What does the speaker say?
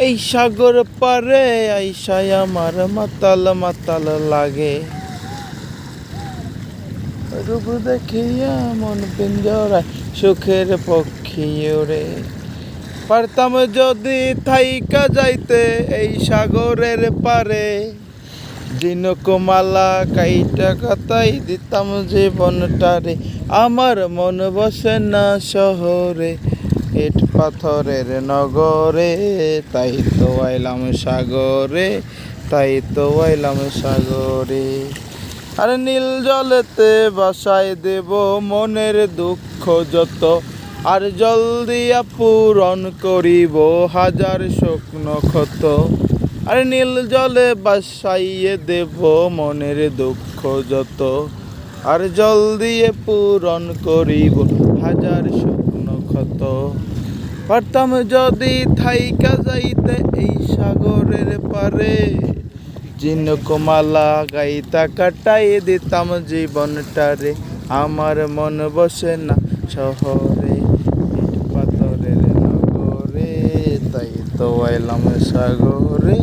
এই সাগর পারে আইসায় আমার মাতাল মাতাল লাগে, রূপ দেখিয়া মন পিঞ্জরায় সুখের পক্ষী ওরে। পারতাম যদি থাইকা যাইতে এই সাগরের পারে, দিনকমালা কাইটা কাতাই দিতাম জীবনটারে। আমার মন বসে না শহরে, ইট পাথরের নগরে, তাই তো আইলাম সাগরে, তাই তো আইলাম সাগরে। আর নীল জলেতে বাসায় দেব মনের দুঃখ যত, আর জল দিয়া পূরণ করিব হাজার স্বপ্ন ক্ষত। আর নীল জলে বাসাইয়ে দেব মনের দুঃখ যত, আর জল দিয়ে পূরণ করিব হাজার স্বপ্ন ক্ষত। পারতাম যদি থাইকা যাইতে এই সাগরের পারে, জিনকমালা গাইতা কাটাই দিতাম জীবনটারে। আমার মন বসে না শহরে, ইট পাথরের নগরে, তাই তো আইলাম সাগরে।